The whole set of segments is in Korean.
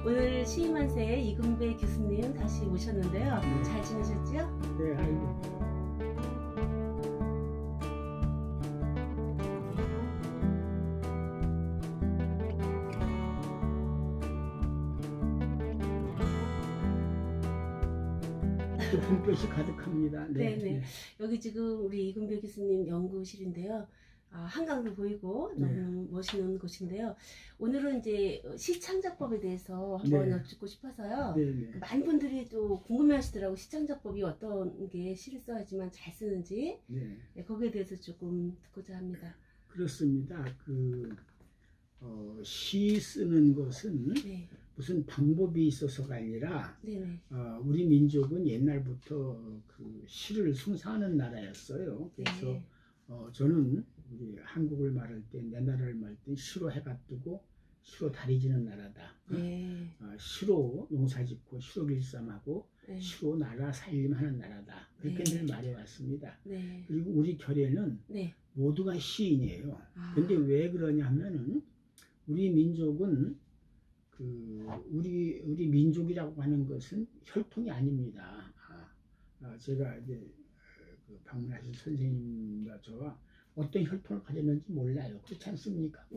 오늘 시인만세 이금배 교수님 다시 오셨는데요. 잘 지내셨죠? 네, 아이고. 봄볕이 가득합니다. 네, 네네. 여기 지금 우리 이금배 교수님 연구실인데요. 한강도 보이고 너무 멋있는 곳인데요. 오늘은 이제 시창작법에 대해서 한번 여쭙고 싶어서요. 많은 분들이 또 궁금해하시더라고. 시창작법이 어떤 게 시를 써야지만 잘 쓰는지 거기에 대해서 조금 듣고자 합니다. 그렇습니다. 시 쓰는 것은 무슨 방법이 있어서가 아니라 우리 민족은 옛날부터 그 시를 숭상하는 나라였어요. 그래서 저는 우리 한국을 말할 때, 내 나라를 말할 때 시로 해가 뜨고 시로 달이 지는 나라다. 시로 농사 짓고 시로 길쌈하고 시로 나라 살림하는 나라다. 그렇게 늘 말해왔습니다. 그리고 우리 결에는 모두가 시인이에요. 근데 왜 그러냐 하면은 우리 민족은 우리 민족이라고 하는 것은 혈통이 아닙니다. 제가 이제 방문하신 선생님과 저와 어떤 혈통을 가졌는지 몰라요. 그렇지 않습니까?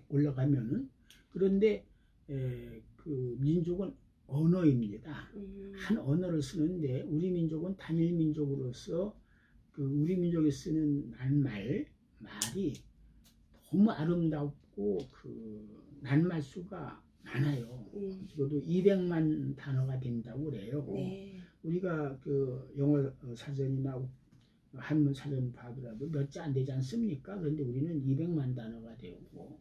올라가면은. 그런데 그 민족은 언어입니다. 한 언어를 쓰는데 우리 민족은 단일 민족으로서 우리 민족이 쓰는 말이 너무 아름답고 낱말 수가 많아요. 적어도 200만 단어가 된다고 그래요. 우리가 영어 사전이나 한문 사전 봐더라도 몇 자 안 되지 않습니까? 그런데 우리는 200만 단어가 되고,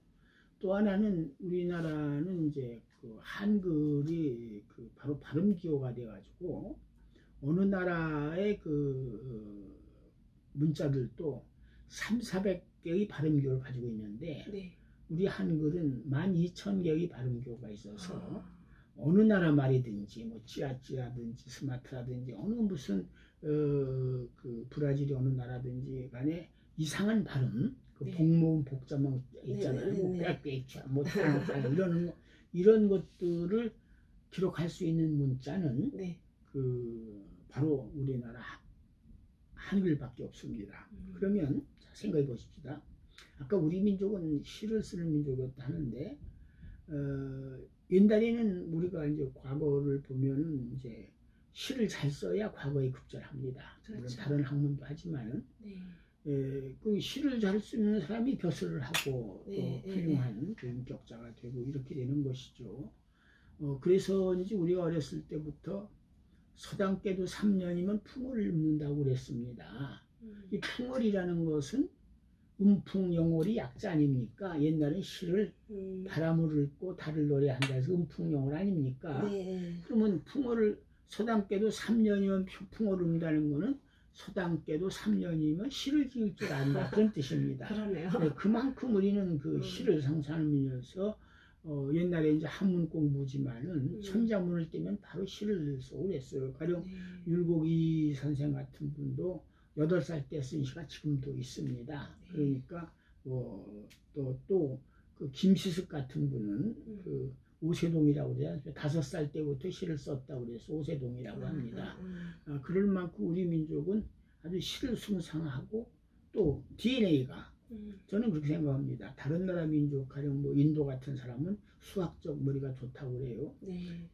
또 하나는 우리나라는 이제 한글이 바로 발음 기호가 돼가지고 어느 나라의 문자들도 300~400개의 발음 기호를 가지고 있는데 우리 한글은 12,000개의 발음 기호가 있어서 어느 나라 말이든지 뭐 찌아찌아든지 스마트라든지 어느 무슨 브라질이 어느 나라든지 간에 이상한 발음, 복모음 복자만 있잖아요. 뭐 빽빽차, 뭐 이런 것들을 기록할 수 있는 문자는 바로 우리나라 한글밖에 없습니다. 그러면 생각해 보십시다. 아까 우리 민족은 시를 쓰는 민족이었다 하는데 옛날에는 우리가 이제 과거를 보면은 이제 시를 잘 써야 과거에 급절합니다. 물론 다른 학문도 하지만은 그 시를 잘 쓰는 사람이 벼슬을 하고 또 훌륭한 인격자가 되고 이렇게 되는 것이죠. 그래서 이제 우리가 어렸을 때부터 서당깨도 3년이면 풍어를 읽는다고 그랬습니다. 이 풍어리라는 것은 음풍영월이 약자 아닙니까? 옛날에 시를 바람을 읽고 달을 노래한다 해서 음풍영월 아닙니까? 그러면 서당깨도 3년이면 풍어를 읽는다는 거는 서당깨도 3년이면 시를 지을 줄 안다, 그런 뜻입니다. 그러네요. 그만큼 우리는 시를 상상하면서 옛날에 이제 한문 공부지만은 천자문을 떼면 바로 시를 쓰고 그랬어요. 가령 율곡이 선생 같은 분도 8살 때 쓴 시가 지금도 있습니다. 그러니까 또 김시숙 같은 분은 오세동이라고 그래요. 5살 때부터 시를 썼다고 그래서 오세동이라고 합니다. 그럴 만큼 우리 민족은 아주 시를 숭상하고 또 DNA가 저는 그렇게 생각합니다. 다른 나라 민족, 가령 뭐 인도 같은 사람은 수학적 머리가 좋다고 그래요.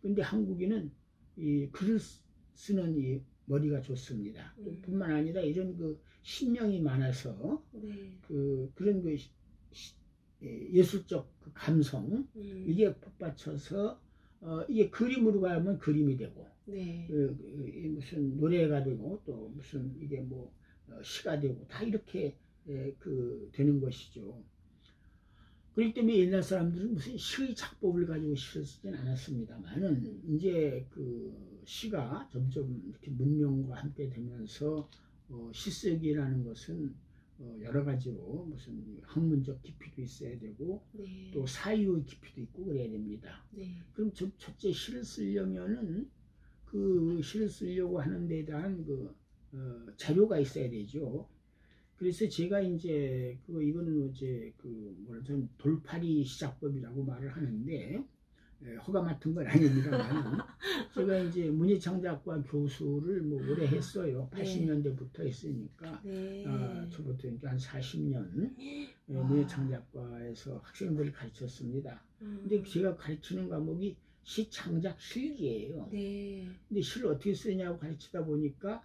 근데 한국인은 이 글을 쓰는 이 머리가 좋습니다. 뿐만 아니라 이런 신명이 많아서 그런 예술적 감성 이게 폭받쳐서 이게 그림으로 가면 그림이 되고 무슨 노래가 되고 또 무슨 이게 뭐 시가 되고 다 이렇게 되는 것이죠. 그렇기 때문에 옛날 사람들은 무슨 시의 작법을 가지고 시를 쓰진 않았습니다만은 이제 시가 점점 이렇게 문명과 함께 되면서 시쓰기라는 것은 여러 가지로 무슨 학문적 깊이도 있어야 되고 또 사유의 깊이도 있고 그래야 됩니다. 그럼 첫째 시를 쓰려면은 시를 쓰려고 하는 데 대한 자료가 있어야 되죠. 그래서 제가 이제 이거는 이제 뭐라든 돌팔이 시작법이라고 말을 하는데 허가 맡은 건 아닙니다만 제가 이제 문예창작과 교수를 뭐 오래 했어요. 80년대부터 했으니까 저부터 한 40년 문예창작과에서 학생들을 가르쳤습니다. 근데 제가 가르치는 과목이 시창작 실기예요. 근데 시를 어떻게 쓰냐고 가르치다 보니까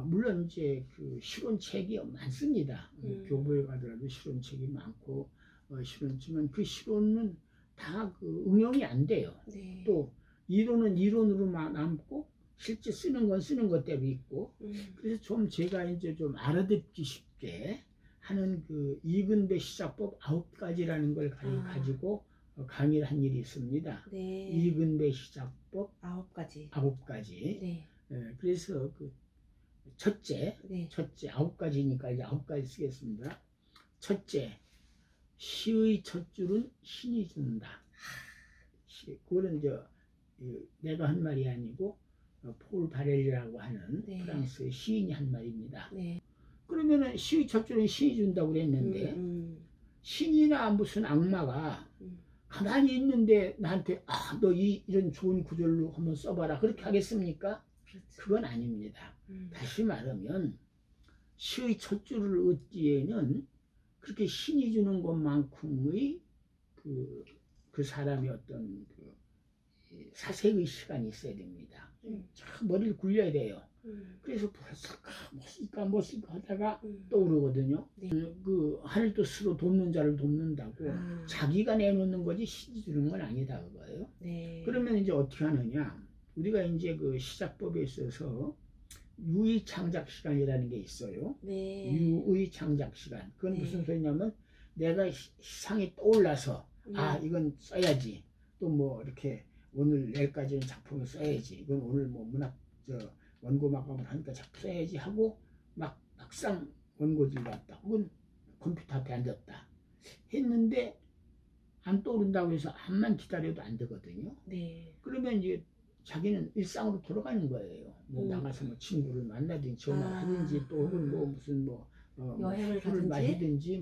물론 이제 그 실온책이 많습니다. 교보에 가더라도 실온책이 많고 실온지만 그 실온은 다 그 응용이 안 돼요. 또 이론은 이론으로만 남고 실제 쓰는 건 쓰는 것대로 있고 그래서 좀 제가 이제 좀 알아듣기 쉽게 하는 그 이근배 시작법 9가지라는 걸 가지고 강의를 한 일이 있습니다. 이근배 시작법 9가지. 그래서 그 첫째 9가지니까 이제 9가지 쓰겠습니다. 첫째, 시의 첫 줄은 신이 준다. 그거는 내가 한 말이 아니고 폴 바렐이라고 하는 프랑스의 시인이 한 말입니다. 그러면은 시의 첫 줄은 신이 준다고 그랬는데 신이나 무슨 악마가 가만히 있는데 나한테 너 이런 좋은 구절로 한번 써봐라 그렇게 하겠습니까? 그건 아닙니다. 다시 말하면 시의 첫 줄을 얻기에는 그렇게 신이 주는 것만큼의 그 사람의 어떤 그 사색의 시간이 있어야 됩니다. 참 머리를 굴려야 돼요. 그래서 뭐 쓸까 하다가 떠오르거든요. 그 하늘도 스스로 돕는 자를 돕는다고 자기가 내놓는 거지 신이 주는 건 아니다 그거예요. 그러면 이제 어떻게 하느냐? 우리가 이제 그 시작법에 있어서 유의 창작 시간이라는 게 있어요. 유의 창작 시간. 그건 무슨 소리냐면 내가 시상이 떠올라서 이건 써야지. 또 뭐 이렇게 오늘 내일까지는 작품을 써야지. 이건 오늘 뭐 문학 원고 마감을 하니까 작품 써야지 하고 막상 원고지를 봤다. 혹은 컴퓨터 앞에 앉았다. 했는데 안 떠오른다고 해서 암만 기다려도 안 되거든요. 그러면 이제 자기는 일상으로 돌아가는 거예요. 뭐 나가서 뭐 친구를 만나든지 전화하든지 또 혹은 뭐 무슨 여행을 술을 마시든지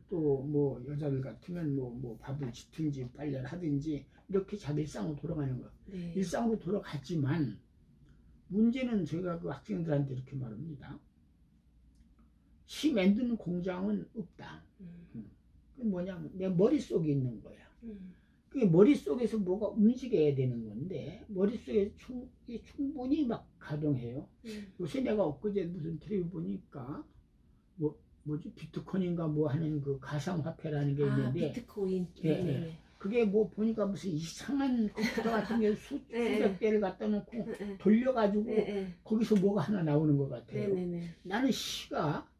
또 뭐 여자들 같으면 뭐 밥을 짓든지 빨래를 하든지 이렇게 자기 일상으로 돌아가는 거. 일상으로 돌아가지만 문제는 제가 그 학생들한테 이렇게 말합니다. 시 만드는 공장은 없다. 그게 뭐냐면 내 머릿속에 있는 거야. 그게 머릿속에서 뭐가 움직여야 되는 건데 머릿속에 충분히 막 가동해요. 요새 내가 엊그제 무슨 텔레비 보니까 뭐지 비트코인인가 뭐 하는 그 가상화폐라는 게 있는데 비트코인. 그게 뭐 보니까 무슨 이상한 컴퓨터 같은 게 수백 대를 갖다 놓고 돌려가지고 거기서 뭐가 하나 나오는 것 같아요. 나는 시가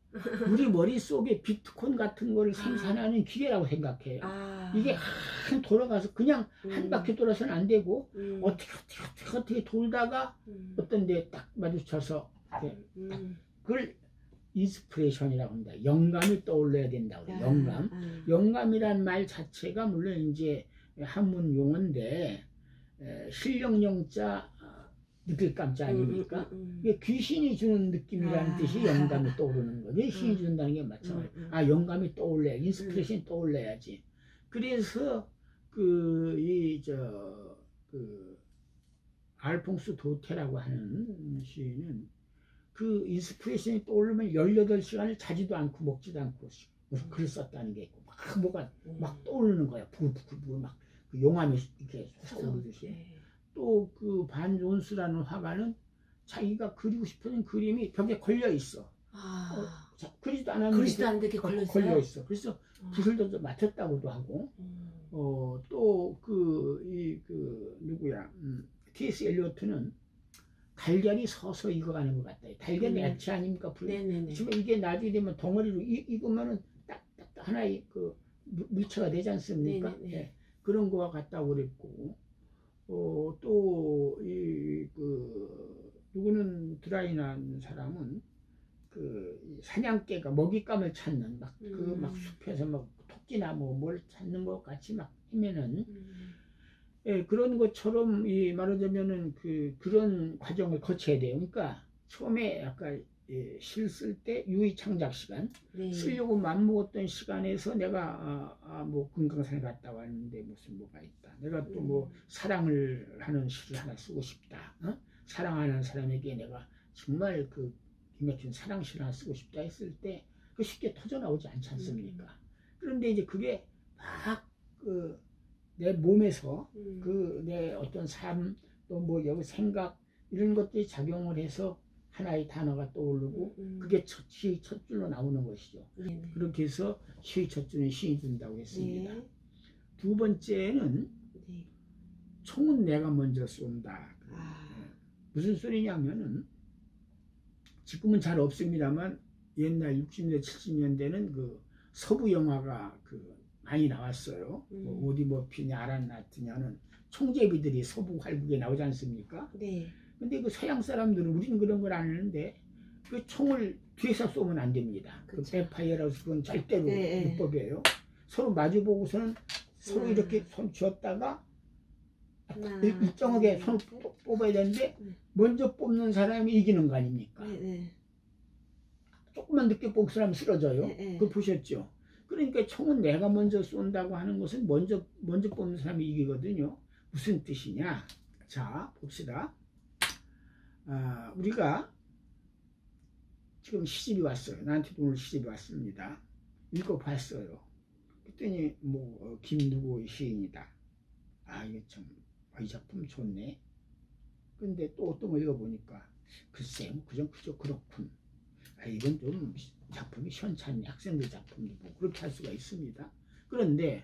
우리 머릿속에 비트코인 같은 거를 생산하는 기계라고 생각해요. 이게 한 돌아가서 그냥 한 바퀴 돌아서는 안 되고 어떻게 돌다가 어떤 데 딱 마주쳐서 그걸 인스피레이션이라고 합니다. 영감이 떠올라야 된다고 해요. 영감이란 말 자체가 물론 이제 한문 용어인데 실령영자 느낄 깜짝 아닙니까? 이게 귀신이 주는 느낌이라는 뜻이 영감이 떠오르는 거죠. 귀신이 준다는 게 마찬가지. 영감이 떠올라야, 인스피레이션이 떠올라야지. 그래서 알퐁스 도테라고 하는 시인은 그 인스피레이션이 떠오르면 18시간을 자지도 않고 먹지도 않고 글을 썼다는 게 있고 막 떠오르는 거야. 부글부글 막 그 용암이 이렇게 솟아오르듯이. 또 그 반 존스라는 화가는 자기가 그리고 싶은 그림이 벽에 걸려 있어. 그리지도 않았는데 걸려 있어. 그래서 붓을 맡았다고도 하고. 또 누구야? T.S. 엘리어트는 달걀이 서서 익어가는 것 같다. 달걀 액체 아닙니까? 지금 이게 나중에 되면 덩어리로 익으면은 딱 하나의 그 물체가 되지 않습니까? 그런 거와 같다고 그랬고. 또 누구는 드라이라는 사람은 그 사냥개가 먹잇감을 찾는 막 숲에서 막 토끼나 뭘 찾는 것 같이 막 헤매는 그런 것처럼 말하자면은 그런 과정을 거쳐야 돼요. 그러니까 처음에 아까 실 쓸 때 유의 창작 시간, 네. 쓰려고 맘먹었던 시간에서 내가 뭐 금강산에 갔다 왔는데 무슨 뭐가 있다. 내가 또 뭐 사랑을 하는 시를 하나 쓰고 싶다. 사랑하는 사람에게 내가 정말 그 기맥힌 사랑시를 하나 쓰고 싶다 했을 때 그 쉽게 터져 나오지 않지 않습니까? 그런데 이제 그게 막 내 몸에서 그 내 어떤 삶 또 뭐 여기 생각 이런 것들이 작용을 해서 하나의 단어가 떠오르고 그게 시의 첫 줄로 나오는 것이죠. 네네. 그렇게 해서 시의 첫 줄은 시이 준다고 했습니다. 네. 두 번째는 네. 총은 내가 먼저 쏜다. 무슨 소리냐면은 지금은 잘 없습니다만 옛날 60년대 70년대는 그 서부 영화가 그 많이 나왔어요. 뭐 오디 머피냐 아란 나트냐는 총제비들이 서부 활극에 나오지 않습니까? 네. 근데 그 서양 사람들은 우리는 그런 걸 안 하는데 그 총을 뒤에서 쏘면 안 됩니다. 그 백파이어라고 해서 그건 절대로 불법이에요. 서로 마주보고서는 서로 이렇게 손 쥐었다가 일정하게 손을 뽑아야 되는데 먼저 뽑는 사람이 이기는 거 아닙니까? 조금만 늦게 뽑은 사람은 쓰러져요. 그거 보셨죠? 그러니까 총은 내가 먼저 쏜다고 하는 것은 먼저 뽑는 사람이 이기거든요. 무슨 뜻이냐? 자, 봅시다. 우리가 지금 시집이 왔어요. 나한테도 오늘 시집이 왔습니다. 읽어봤어요. 그랬더니 뭐 김누구의 시인이다. 이거 참 이 작품 좋네. 근데 또 어떤 거 읽어보니까 글쎄 그저 그렇군. 이건 좀 작품이 시원찮네. 학생들 작품도 뭐 그렇게 할 수가 있습니다. 그런데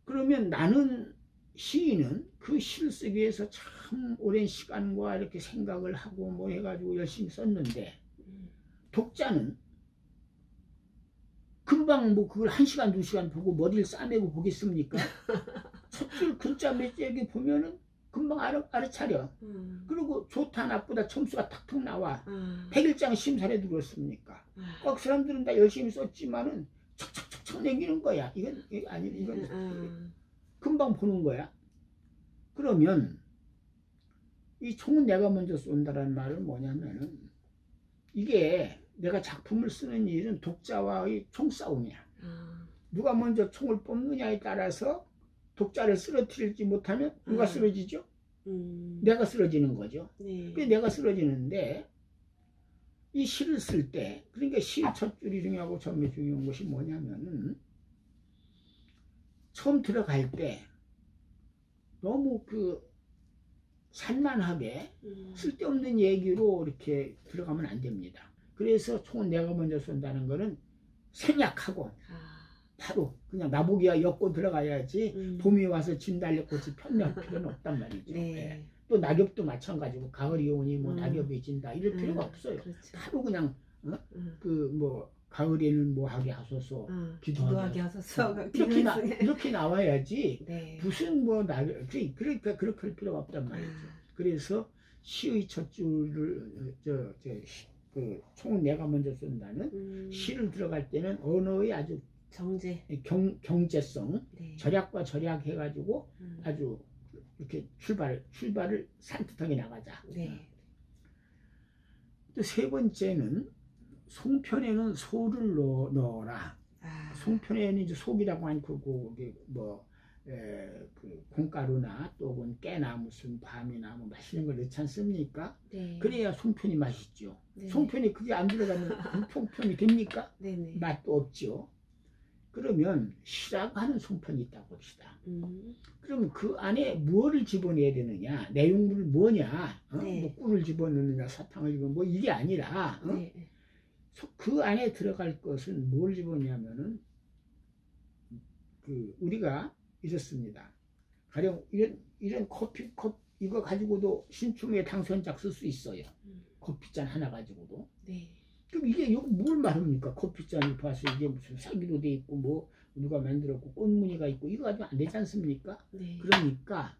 그러면 나는 시인은 그 시를 쓰기 위해서 참 오랜 시간과 이렇게 생각을 하고 뭐 해가지고 열심히 썼는데 독자는 금방 뭐 그걸 1시간 2시간 보고 머리를 싸매고 보겠습니까? 첫 줄 글자 몇 개 보면은 금방 알아차려. 그리고 좋다 나쁘다 점수가 탁탁 나와. 100일장 심사를 들었습니까? 꼭 사람들은 다 열심히 썼지만은 척척척척 남기는 거야. 이건 금방 보는 거야. 그러면 이 총은 내가 먼저 쏜다라는 말은 뭐냐면은 이게 내가 작품을 쓰는 일은 독자와의 총싸움이야. 누가 먼저 총을 뽑느냐에 따라서 독자를 쓰러뜨리지 못하면 누가 쓰러지죠? 내가 쓰러지는 거죠. 그래서 내가 쓰러지는데 이 시를 쓸 때 그러니까 시 첫 줄이 중요하고 처음에 중요한 것이 뭐냐면은 처음 들어갈 때 너무 그 산만하게 쓸데없는 얘기로 이렇게 들어가면 안 됩니다. 그래서 총은 내가 먼저 쏜다는 거는 생략하고 바로 그냥 나보기야 엮고 들어가야지 봄이 와서 진달래꽃이 폈냐 필요는 없단 말이죠. 또 낙엽도 마찬가지고 가을이 오니 뭐 낙엽이 진다 이럴 필요가 없어요. 그렇죠. 바로 그냥 그 뭐 가을에는 뭐 하게 하소서 기도하게 하소서 이렇게 나와야지 무슨 뭐 낙엽 그러니까 그렇게 할 필요가 없단 말이죠. 그래서 시의 첫 줄을 그 총은 내가 먼저 쏜다는 시를 들어갈 때는 언어의 아주 경제성, 절약과 절약 해가지고 아주 이렇게 출발을 산뜻하게 나가자. 또 세 번째는 송편에는 소를 넣어라. 송편에는 이제 속이라고 하니 그게 뭐 그 콩가루나 또 깨나 무슨 밤이나 뭐 맛있는 걸 넣지 않습니까? 그래야 송편이 맛있죠. 송편이 그게 안 들어가면 송편이 됩니까? 맛도 없죠. 그러면 시라고 하는 송편이 있다고 봅시다. 그러면 그 안에 무엇을 집어내야 되느냐, 내용물이 뭐냐, 뭐 꿀을 집어넣느냐, 사탕을 집어넣느냐, 뭐 이게 아니라 그 안에 들어갈 것은 뭘 집어넣냐면은 그 우리가 이렇습니다. 가령 이런 커피컵 이거 가지고도 신춘후에 당선작 쓸 수 있어요. 커피잔 하나 가지고도. 그럼 이게 뭘 말합니까? 커피잔을 봐서 이게 무슨 사기로 돼 있고 뭐 누가 만들었고 꽃무늬가 있고 이거 가지고 안 되지 않습니까? 그러니까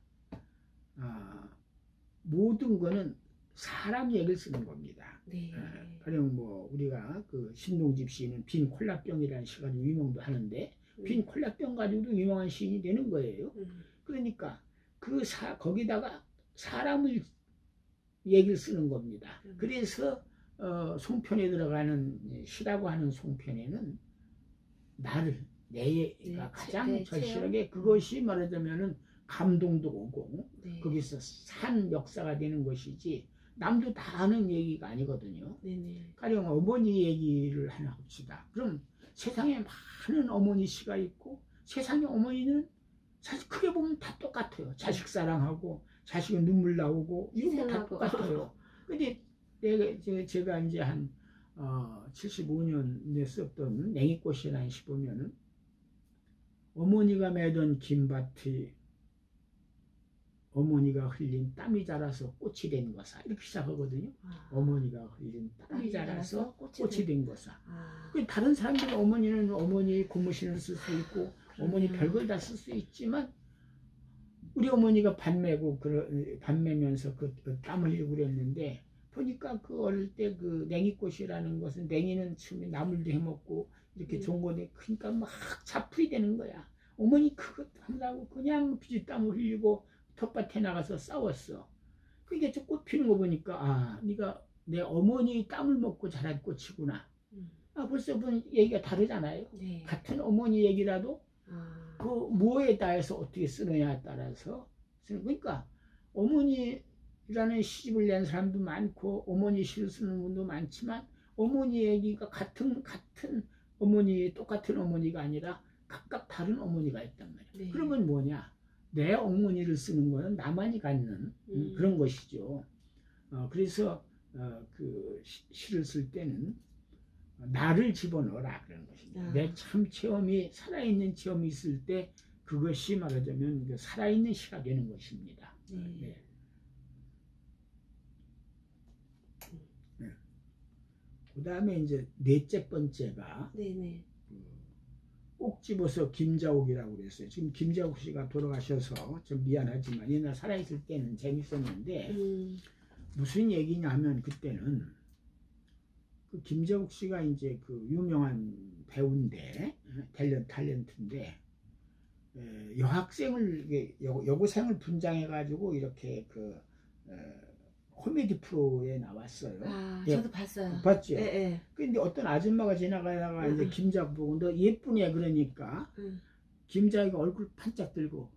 모든 거는 사람 얘기를 쓰는 겁니다. 가령 뭐 우리가 그 신동집 시인은 빈 콜라병이라는 시 가지고 유명도 하는데 빈 콜라병 가지고도 유명한 시인이 되는 거예요. 그러니까 거기다가 사람을 얘기를 쓰는 겁니다. 그래서 송편에 들어가는 시라고 하는 송편에는 나를 내가 가장 절실하게 그것이 말하자면은 감동도 오고 거기서 산 역사가 되는 것이지 남도 다 아는 얘기가 아니거든요. 가령 어머니 얘기를 하나 합시다. 그럼 세상에 많은 어머니 시가 있고 세상의 어머니는 사실 크게 보면 다 똑같아요. 자식 사랑하고 자식은 눈물 나오고 이거 다 똑같아요. 근데 제가 이제 한 75년에 썼던 냉이꽃이라는 시 보면은 어머니가 매던 김밭이 어머니가 흘린 땀이 자라서 꽃이 된 거사 이렇게 시작하거든요. 어머니가 흘린 땀이 자라서 꽃이 된 거사. 다른 사람들은 어머니는 어머니 고무신을 쓸 수 있고 어머니 별걸 다 쓸 수 있지만 우리 어머니가 밭 매면서 그 땀을 흘리고 그랬는데 보니까 그 어릴 때 그 냉이꽃이라는 것은 냉이는 처음에 나물도 해먹고 이렇게 좋은 거네. 그러니까 막 자풀이 되는 거야. 어머니 그것 한다고 그냥 피땀을 흘리고 텃밭에 나가서 싸웠어. 그게 저 꽃 피는 거 보니까 아 네가 내 어머니 땀을 먹고 자란 꽃이구나. 벌써 본 얘기가 다르잖아요. 같은 어머니 얘기라도 그 뭐에 따라서 어떻게 쓰느냐에 따라서 그러니까 어머니라는 시집을 낸 사람도 많고 어머니 시를 쓰는 분도 많지만 어머니 얘기가 같은 어머니 똑같은 어머니가 아니라 각각 다른 어머니가 있단 말이에요. 그러면 뭐냐? 내 어머니를 쓰는 거는 나만이 갖는 그런 것이죠. 그래서 그 시를 쓸 때는 나를 집어넣어라 그런 것입니다. 내 참 체험이 살아있는 체험이 있을 때 그것이 말하자면 그 살아있는 시가 되는 것입니다. 그 다음에 이제 넷째 번째가 꼭 집어서 김자옥이라고 그랬어요. 지금 김자옥 씨가 돌아가셔서 좀 미안하지만 옛날 살아있을 때는 재밌었는데 무슨 얘기냐면 그때는 그 김자옥 씨가 이제 그 유명한 배우인데 탤런트인데 여고생을 분장해 가지고 이렇게 그 코미디 프로에 나왔어요. 저도 봤어요. 봤죠? 근데 어떤 아줌마가 지나가다가 이제 김자옥 보고 너 예쁘네 그러니까 김자옥이 얼굴 반짝 들고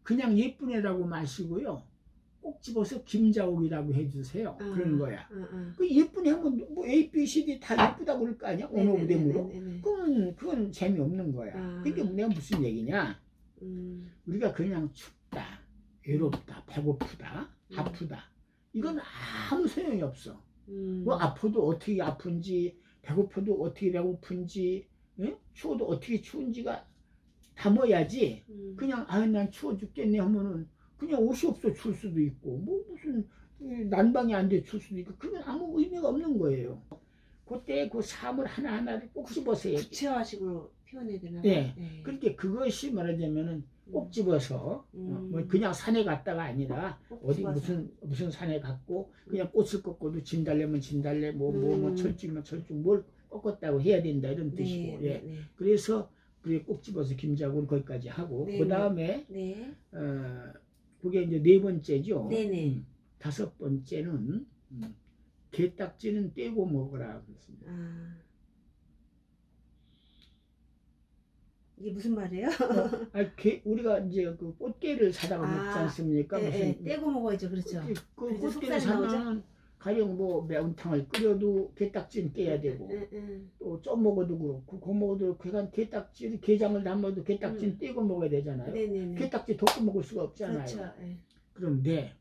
그냥 예쁘네라고 마시고요. 꼭 집어서 김자옥이라고 해주세요. 그런 거야. 그 예쁘네 하면 뭐 A, B, C, D 다 예쁘다고 그럴 거 아니야? 언어 우대물로. 그건 재미없는 거야. 그게 내가 무슨 얘기냐? 우리가 그냥 춥다, 외롭다, 배고프다, 아프다. 이건 아무 소용이 없어. 뭐 아파도 어떻게 아픈지, 배고파도 어떻게 배고픈지, 추워도 어떻게 추운지가 담아야지. 그냥 난 추워 죽겠네 하면은 그냥 옷이 없어 추울 수도 있고 뭐 무슨 난방이 안 돼 추울 수도 있고 그건 아무 의미가 없는 거예요. 그때 그 삶을 하나하나를 꼭 집어서 구체화식으로 표현해야 되나? 그렇게 그것이 말하자면은 꼭 집어서 뭐 그냥 산에 갔다가 아니라 어디 무슨 산에 갔고 그냥 꽃을 꺾어도 진달래면 진달래 뭐 철쭉이면 철쭉 뭘 꺾었다고 해야 된다 이런 뜻이고 그래서 그게 꼭 집어서 김자옥을 거기까지 하고 그 다음에 그게 이제 네 번째죠. 다섯 번째는 게딱지는 떼고 먹어라 그랬습니다. 이게 무슨 말이에요? 우리가 이제 그 꽃게를 사다가 먹지 않습니까? 무슨 떼고 먹어야죠, 그렇죠. 그 꽃게를 사면 가령 뭐 매운탕을 끓여도 게딱지는 떼야 되고 또 쪄 먹어도 그렇고 고 먹어도 그간 게딱지 게장을 담아도 게딱지는 떼고 먹어야 되잖아요. 게딱지 덮고 먹을 수가 없잖아요. 그렇죠. 그런데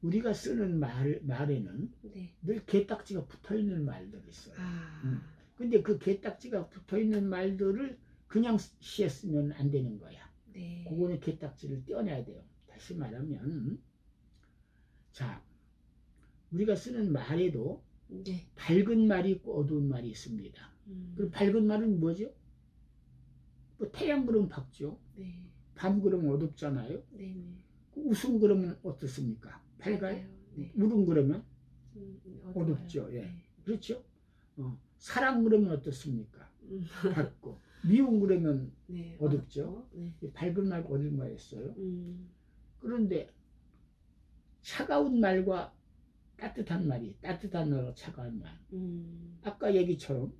우리가 쓰는 말에는 늘 게딱지가 붙어있는 말들이 있어요. 근데 그 게딱지가 붙어있는 말들을 그냥 시에 쓰면 안 되는 거야. 그거는 게딱지를 떼어내야 돼요. 다시 말하면 자 우리가 쓰는 말에도 밝은 말이 있고 어두운 말이 있습니다. 그 밝은 말은 뭐죠? 뭐 태양 그러면 밝죠. 밤 그러면 어둡잖아요. 웃음 그러면 어떻습니까? 밝아요. 울음 그러면 어둡죠. 그렇죠. 사랑 그러면 어떻습니까? 밝고 미움 그러면 어둡죠. 밝은 말과 어두운 말이 있어요. 그런데 차가운 말과 따뜻한 말이 따뜻한 말과 차가운 말. 아까 얘기처럼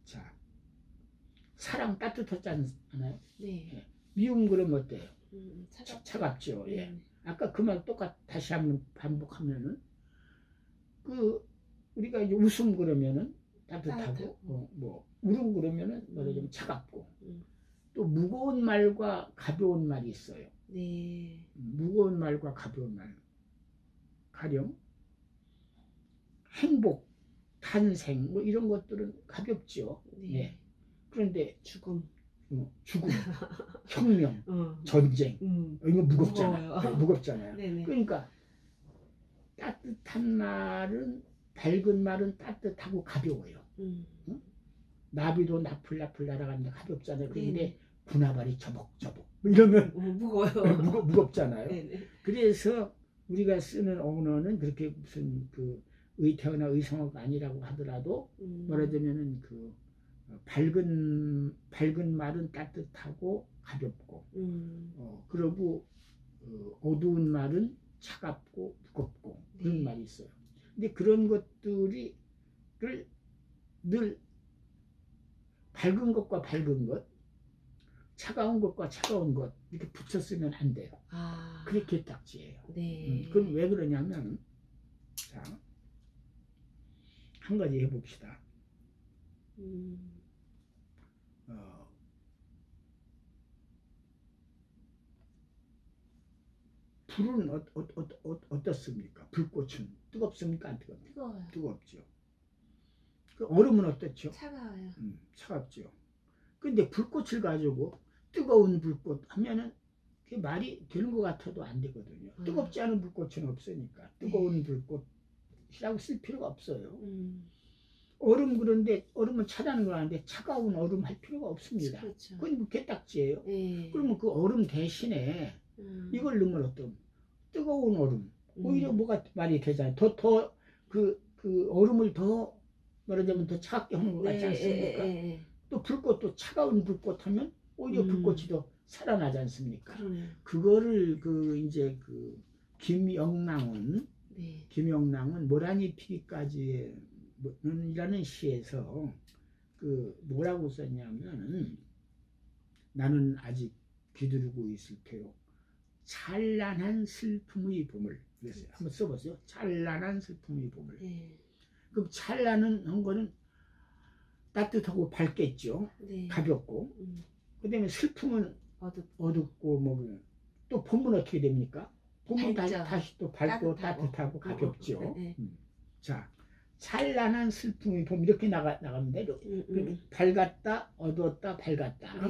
자 사랑 따뜻하지 않아요? 네. 미움 그러면 어때요? 차갑죠. 예. 아까 그 말 다시 한번 반복하면은 그 우리가 이제 웃음 그러면은 따뜻하고 뭐 울음 그러면은 말하자면 차갑고 또 무거운 말과 가벼운 말이 있어요. 네. 무거운 말과 가벼운 말. 가령 행복, 탄생 뭐 이런 것들은 가볍죠. 네. 예. 그런데 죽음, 혁명, 전쟁 이거 무거워요. 무겁잖아요. 네네. 그러니까 따뜻한 말은 밝은 말은 따뜻하고 가벼워요. 응? 나비도 나풀나풀 날아가는데 가볍잖아요. 그런데 군화발이 저벅저벅 이러면 무거워요. 무겁잖아요. 네네. 그래서 우리가 쓰는 언어는 그렇게 무슨 그 의태어나 의성어가 아니라고 하더라도 말하자면은 그 밝은 말은 따뜻하고 가볍고 그리고 어두운 말은 차갑고 무겁고 그런 말이 있어요. 근데 그런 것들이 늘 밝은 것과 밝은 것, 차가운 것과 차가운 것 이렇게 붙여 쓰면 안 돼요. 그게 개딱지예요. 네. 그건 왜 그러냐면 자, 한 가지 해봅시다. 불은 어떻습니까? 불꽃은 뜨겁습니까? 안 뜨겁습니까? 뜨거워요. 뜨겁죠. 그 얼음은 어떻죠? 차가워요. 차갑죠. 근데 불꽃을 가지고 뜨거운 불꽃 하면은 그게 말이 되는 것 같아도 안 되거든요. 뜨겁지 않은 불꽃은 없으니까 뜨거운 불꽃이라고 쓸 필요가 없어요. 얼음 그런데 얼음은 차다는 걸 아는데 차가운 얼음 할 필요가 없습니다. 그렇죠. 그건 뭐 개딱지예요. 그러면 그 얼음 대신에 이걸 넣으면 어떤 뜨거운 얼음 오히려 뭐가 말이 되잖아요. 더 그 얼음을 더 말하자면 더 차갑게 하는 것 같지 않습니까? 또 불꽃도 차가운 불꽃 하면 오히려 불꽃이 더 살아나지 않습니까? 그거를 그 이제 그 김영랑은 모란이 피기까지 이라는 시에서 그 뭐라고 썼냐면 나는 아직 비두르고 있을 테요. 찬란한 슬픔의 봄을. 그래서 한번 써보세요. 찬란한 슬픔의 봄을. 그럼 찬란한 한 거는 따뜻하고 밝겠죠. 가볍고. 그 다음에 슬픔은 어둡고 뭐 또 봄은 어떻게 됩니까? 봄은 다시 또 밝고 따뜻하고 가볍죠. 자, 찬란한 슬픔의 봄 이렇게 나가면 돼요. 밝았다, 어두웠다, 밝았다.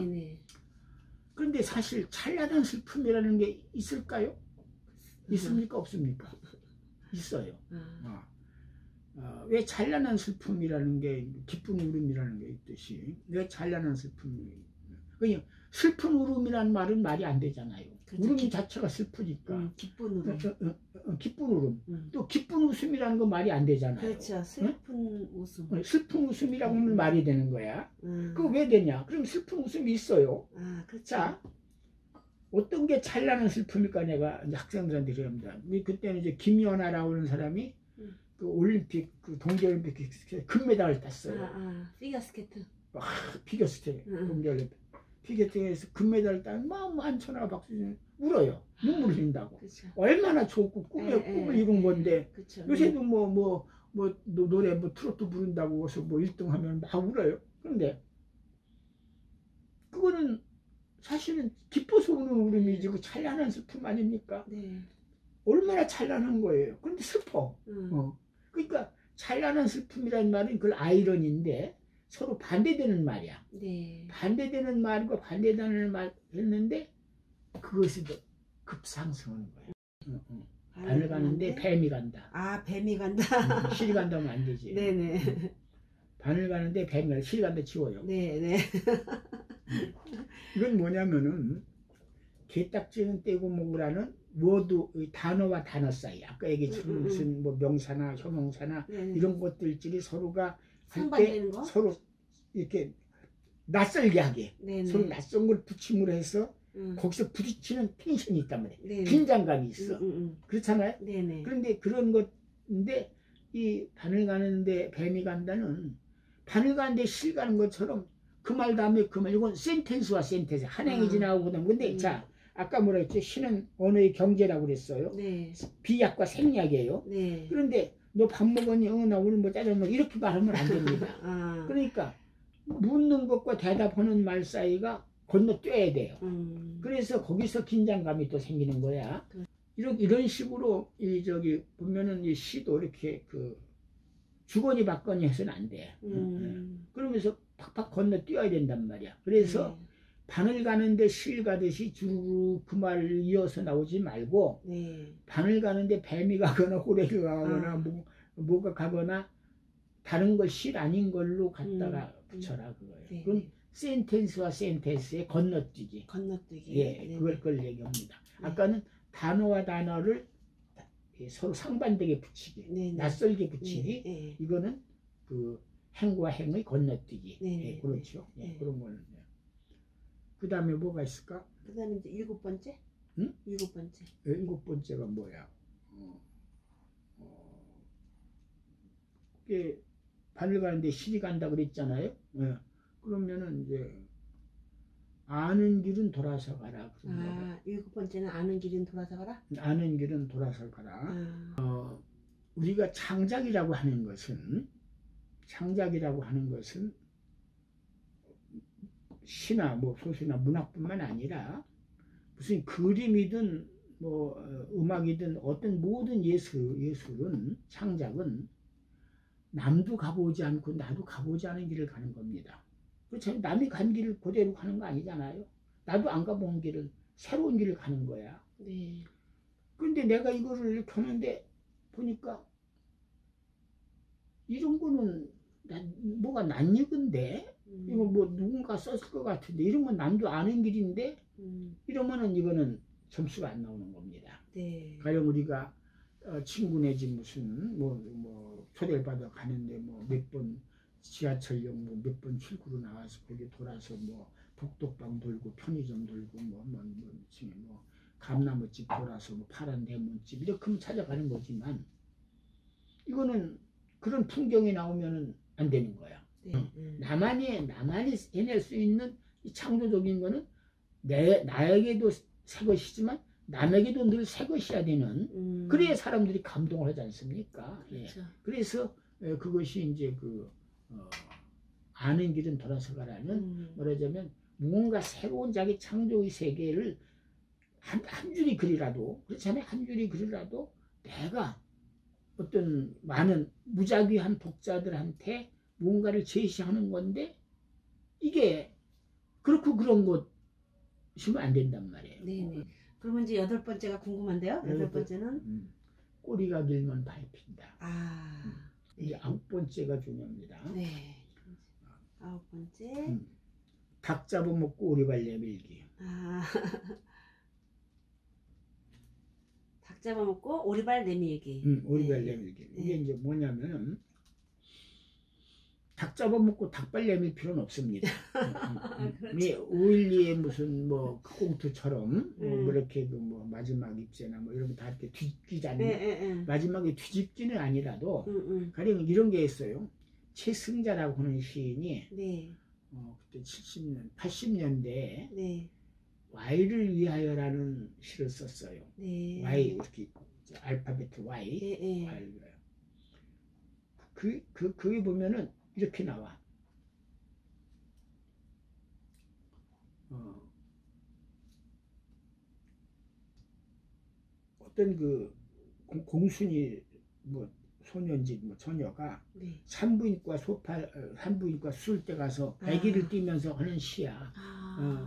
그런데 사실 찬란한 슬픔이라는 게 있을까요? 있습니까? 없습니까? 있어요. 왜 찬란한 슬픔이라는 게 기쁜 울음이라는 게 있듯이 왜 찬란한 슬픔이 그냥 슬픈 울음이라는 말은 말이 안 되잖아요. 울음 자체가 슬프니까 기쁜 울음. 기쁜 울음. 또 기쁜 웃음이라는 건 말이 안 되잖아요. 그렇죠. 슬픈 웃음. 슬픈 웃음이라고 하면 말이 되는 거야. 그거 왜 되냐? 그럼 슬픈 웃음이 있어요. 그렇죠. 자, 어떤 게 찬란한 슬픔일까 내가 이제 학생들한테 그럽니다. 그때는 이제 김연아라고 하는 사람이 그 올림픽 그 동계올림픽 금메달을 땄어요. 피겨스케이트. 피겨스케이트 동계올림픽. 피겨스케이트에서 금메달을 따면 막 만천하가 박수 울어요. 눈물 흘린다고. 그쵸. 얼마나 좋고 꿈을 이룬 건데 그쵸. 요새도 노래 트로트 부른다고 해서 1등 하면 막 울어요. 그런데 그거는 사실은 기뻐서 우는 울음이지 그 찬란한 슬픔 아닙니까? 얼마나 찬란한 거예요. 그런데 슬퍼. 그러니까 찬란한 슬픔이라는 말은 그걸 아이러니인데 서로 반대되는 말이야. 반대되는 말과 반대되는 말 했는데 그것이 더 급상승하는 거야. 바늘 가는데 뱀이 간다. 뱀이 간다. 실이 간다면 안 되지. 바늘 가는데 뱀이 간다. 실이 간다 치워요. 이건 뭐냐면은 개딱지는 떼고 먹으라는 워드 단어와 단어 사이 아까 얘기했지만 무슨 뭐 명사나 형용사나 이런 것들끼리 서로가 할 때 서로 이렇게 낯설게 하게 서로 낯선 걸 붙임으로 해서 거기서 부딪히는 텐션이 있단 말이에요. 긴장감이 있어. 그렇잖아요. 그런데 그런 것 근데 이 바늘 가는데 뱀이 간다는 바늘 가는데 실 가는 것처럼 그 말 다음에 그 말, 이건 센텐스와 센텐스 한 행이 지나오거든. 근데 자, 아까 뭐라 했죠? 시는 언어의 경제라고 그랬어요. 네. 비약과 생략이에요. 네. 그런데 너 밥 먹었니? 나 오늘 뭐 짜장면 이렇게 말하면 안 됩니다. 그러니까 묻는 것과 대답하는 말 사이가 건너뛰어야 돼요. 그래서 거기서 긴장감이 또 생기는 거야. 이런 식으로 이 저기 보면은 이 시도 이렇게 그 주거니 받거니 해서는 안 돼. 그러면서 팍팍 건너뛰어야 된단 말이야. 그래서 바늘 가는데 실 가듯이 주르륵 그 말을 이어서 나오지 말고 바늘 가는데 뱀이 가거나 호래기가 가거나 뭐가 가거나 다른 걸 실 아닌 걸로 갖다가 붙여라 그거예요. 그럼 센텐스와 센텐스의 건너뛰기. 예, 그걸 얘기합니다. 아까는 단어와 단어를 서로 상반되게 붙이기, 낯설게 붙이기. 이거는 그 행과 행의 건너뛰기. 예, 그렇죠. 예, 그런 거는. 그 다음에 뭐가 있을까? 그 다음에 이제 7번째? 응? 7번째. 7번째가 뭐야? 이게 바늘 가는데 실이 간다 그랬잖아요. 예. 그러면은 이제 아는 길은 돌아서 가라. 7번째는 아는 길은 돌아서 가라? 아는 길은 돌아서 가라. 우리가 창작이라고 하는 것은 시나 뭐 소설이나 문학뿐만 아니라 무슨 그림이든 뭐 음악이든 어떤 모든 예술은 창작은 남도 가보지 않고 나도 가보지 않은 길을 가는 겁니다. 그렇죠? 남이 간 길을 그대로 가는 거 아니잖아요. 나도 안 가본 길을 새로운 길을 가는 거야. 네. 그런데 내가 이거를 이렇게 하는데 보니까 이런 거는 뭐가 낯익은데 이거 뭐 누군가 썼을 것 같은데 이런 건 남도 아는 길인데 이러면은 이거는 점수가 안 나오는 겁니다. 네. 가령 우리가 친구네 집 무슨 뭐 초대를 받아 가는데 뭐 몇 번 지하철역 뭐 몇 번 출구로 나와서 거기 돌아서 뭐 복덕방 돌고 편의점 돌고 뭐 감나무집 돌아서 뭐 파란 대문집 이렇게 찾아가는 거지만 이거는 그런 풍경이 나오면은 안 되는 거야. 나만이 해낼 수 있는 이 창조적인 거는 나에게도 새 것이지만 남에게도 늘 새 것이어야 되는 그래야 사람들이 감동을 하지 않습니까? 그렇죠. 예. 그래서 그것이 이제 아는 길은 돌아서 가라는 말하자면 무언가 새로운 자기 창조의 세계를 한 줄이 글이라도 그렇잖아요. 한 줄이 글이라도 내가 어떤 많은 무작위한 독자들한테 무언가를 제시하는 건데 이게 그렇고 그런 것이면 안 된단 말이에요. 네네. 그러면 이제 8번째가 궁금한데요. 8번째는 꼬리가 길면 밟힌다. 네. 이제 9번째가 중요합니다. 네. 9번째. 닭 잡아먹고 오리발 내밀기. 닭 잡아먹고 오리발 내밀기. 오리발 내밀기. 이게 이제 뭐냐면은 닭 잡아먹고 닭발 내밀 필요는 없습니다. 그렇죠. 오일리의 무슨 뭐 콩투처럼 뭐 이렇게 뭐 마지막 입새나 뭐 이런 거 다 이렇게 뒤집기잖아요. 마지막에 뒤집기는 아니라도 가령 이런 게 있어요. 최승자라고 하는 시인이 그때 80년대에 Y를 위하여라는 시를 썼어요. Y 이렇게 알파벳 Y. Y를 위하여. 그게 보면은 이렇게 나와. 어떤 공순이 뭐 소년집 뭐 처녀가 산부인과 수술대 가서 아기를 띠면서 하는 시야.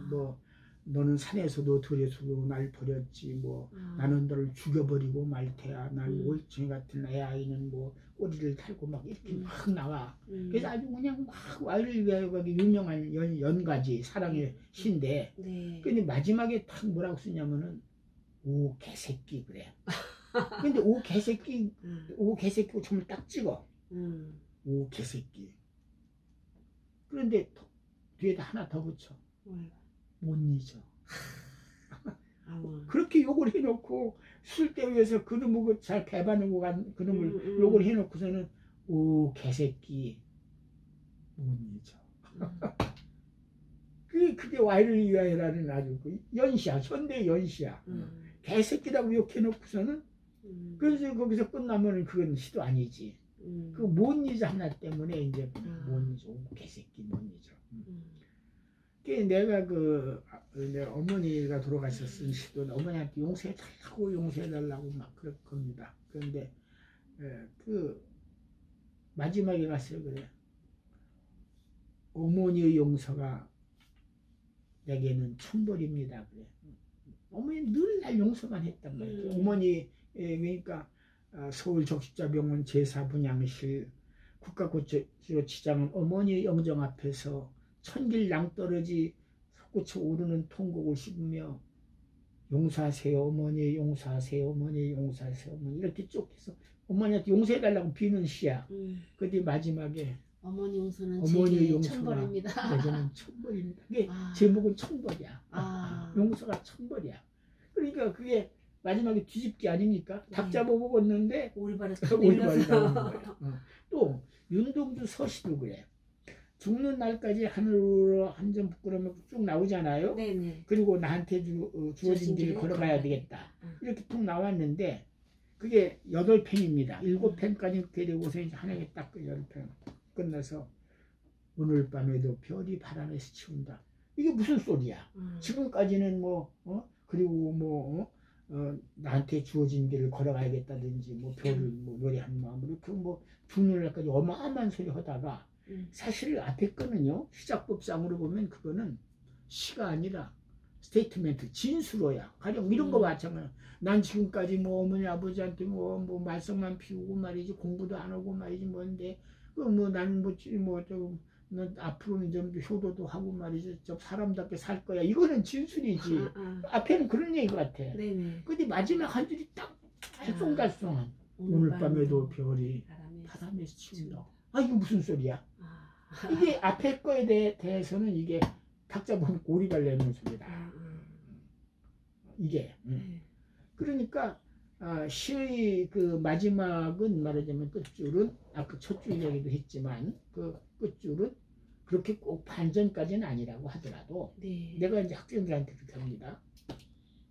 뭐 너는 산에서도 들에서도 날 버렸지 뭐 나는 너를 죽여버리고 말 테야 날 올챙이 같은 애 아이는 뭐 꼬리를 달고 막 이렇게 막 나와. 그래서 아주 그냥 막 와이를 위하여 유명한 연가지 사랑의 시인데 근데 마지막에 딱 뭐라고 쓰냐면은 오 개새끼 그래. 근데 오 개새끼고 정말 딱 찍어. 오 개새끼. 그런데 뒤에다 하나 더 붙여. 못 잊어. 그렇게 욕을 해놓고 술대위에서 그놈을 잘 배반하고 간 그놈을 욕을 해놓고서는 오 개새끼 못 잊어. 그게 와이를 위하여라는 아주 그 연시야, 현대 연시야. 개새끼라고 욕해놓고서는 그래서 거기서 끝나면은 그건 시도 아니지. 그 못 잊어 하나 때문에 이제 못 잊어. 오, 개새끼 못 잊어. 내가 내 어머니가 돌아가셨은 시도 어머니한테 용서해달라고 용서해달라고 막 그럴 겁니다. 그런데 그 마지막에 가서 그래. 어머니의 용서가 내게는 천벌입니다. 그래. 어머니 늘 날 용서만 했단 말이야. 어머니 그러니까 서울적십자병원 제사분향실 국가고치장은 어머니의 영정 앞에서 천길 낭떠러지 솟구쳐 오르는 통곡을 씹으며 용서하세요 어머니 용서하세요 어머니 용서하세요 어머니 이렇게 쭉 해서 어머니한테 용서해달라고 비는 시야. 그때 마지막에 어머니 용서는 어머니 용서가 천벌입니다. 내게는 천벌입니다. 그게 제목은 천벌이야. 용서가 천벌이야. 그러니까 그게 마지막에 뒤집기 아닙니까? 닭 잡아먹었는데 오리발을 나오는 거야. 또 윤동주 서시도 그래. 죽는 날까지 하늘로 한 점 부끄러우면 쭉 나오잖아요. 네네. 그리고 나한테 주어진 길을 걸어가야 되겠다. 이렇게 쭉 나왔는데 그게 8편입니다. 7편까지 이렇게 되고서 이제 하나에 딱 10편 끝나서 오늘 밤에도 별이 바람에서 치운다. 이게 무슨 소리야? 지금까지는 그리고 나한테 주어진 길을 걸어가야겠다든지 별을 노래한 마음으로 죽는 날까지 어마어마한 소리 하다가 사실 앞에 거는요 시작법상으로 보면 그거는 시가 아니라 스테이트멘트 진수로야. 가령 이런 거 마찬가지야. 난 지금까지 어머니 아버지한테 말썽만 피우고 말이지 공부도 안 하고 말이지 뭔데 나는 난 앞으로는 좀 효도도 하고 말이지 좀 사람답게 살 거야. 이거는 진술이지. 앞에는 그런 얘기 같아. 네네. 근데 마지막 한 줄이 딱 알쏭달쏭한 오늘 밤에도 별이 바람에서 치운다. 이거 무슨 소리야? 이게 앞에 거에 대해서는 이게 닭 잡으면 오리발 내는 소리다. 이게. 그러니까 시의 그 마지막은 말하자면 끝줄은 아까 첫 줄 이야기도 했지만 그 끝줄은 그렇게 꼭 반전까지는 아니라고 하더라도 내가 이제 학생들한테 그렇게 합니다.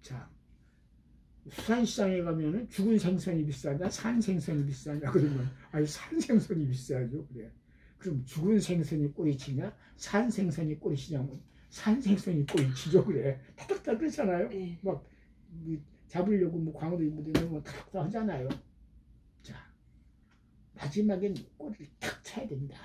자, 수산시장에 가면은 죽은 생선이 비싸다, 산 생선이 비싸냐 그러면 산 생선이 비싸죠. 그래. 그럼 죽은 생선이 꼬리치냐, 산 생선이 꼬리치냐면 산 생선이 꼬리치죠. 그래. 타닥타닥 그렇잖아요. 막 잡으려고 광어도 묻으면 타닥타닥 하잖아요. 자, 마지막엔 꼬리를 탁 차야 된다.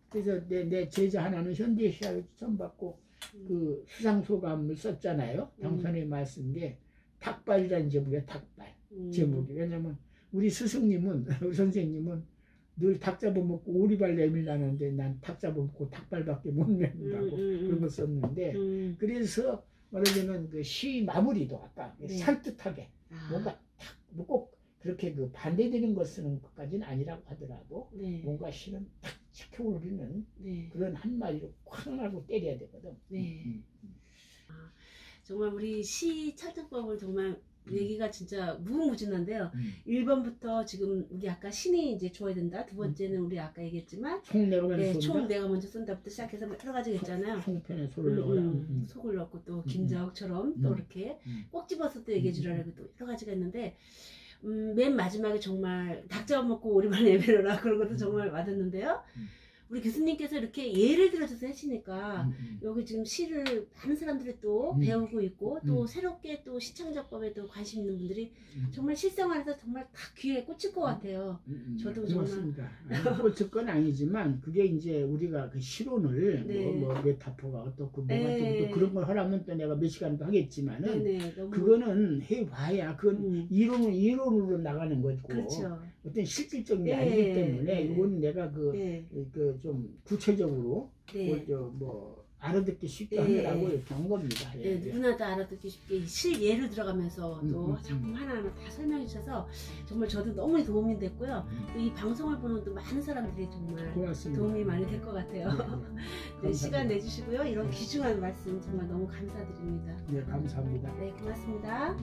그래서 내 제자 하나는 현대시아를 추천받고 그 수상소감을 썼잖아요. 당선에 말씀인데 닭발이라는 제목이야. 닭발 제목이. 왜냐면 우리 스승님은 우리 선생님은 늘 닭 잡아먹고 오리발 내밀라는데 난 닭 잡아먹고 닭발밖에 못 내밀라고 그런 거 썼는데 그래서 말하자면 그 시 마무리도 아까 산뜻하게 뭔가 꼭 그렇게 그 반대되는 거 쓰는 것까지는 아니라고 하더라도 뭔가 시는 탁 지켜오르는 그런 한마디로 콱 하고 때려야 되거든. 정말 우리 시 창작법을 정말 얘기가 진짜 무궁무진한데요. 1번부터 지금 우리 아까 신이 이제 줘야 된다. 두 번째는 우리 아까 얘기했지만 총 내가 먼저 쏜다부터 시작해서 여러 가지 있잖아요. 총편에 소를 넣어라. 속을 넣고 또 김자옥처럼 또 이렇게 꼭 집어서 또 얘기해 주라고 또 여러 가지가 있는데 맨 마지막에 정말 닭 잡아먹고 오리발 내밀어라 그런 것도 정말 와닿는데요. 우리 교수님께서 이렇게 예를 들어줘서 하시니까 여기 지금 시를 많은 사람들이 또 배우고 있고 또 새롭게 또 시창작법에 또 관심 있는 분들이 정말 실생활에서 정말 다 귀에 꽂힐 것 같아요. 저도 그렇습니다. 꽂힐 건 아니지만 그게 이제 우리가 그 시론을 메타포가 어떻고 뭐가 또 그런 걸 하려면 또 내가 몇 시간도 하겠지만은 그거는 해봐야 그건 이론으로 나가는 거고 어떤 실질적인 게 아니기 때문에 이건 내가 좀 구체적으로 알아듣기 쉽게 하느라고 이렇게 한 겁니다. 누구나 다 알아듣기 쉽게 실예를 들어가면서 또 작품 하나하나 다 설명해 주셔서 정말 저도 너무 도움이 됐고요. 또 이 방송을 보는 또 많은 사람들이 정말 고맙습니다. 도움이 많이 될 것 같아요. 시간 내주시고요. 이런 귀중한 말씀 정말 너무 감사드립니다. 네, 감사합니다. 네, 고맙습니다.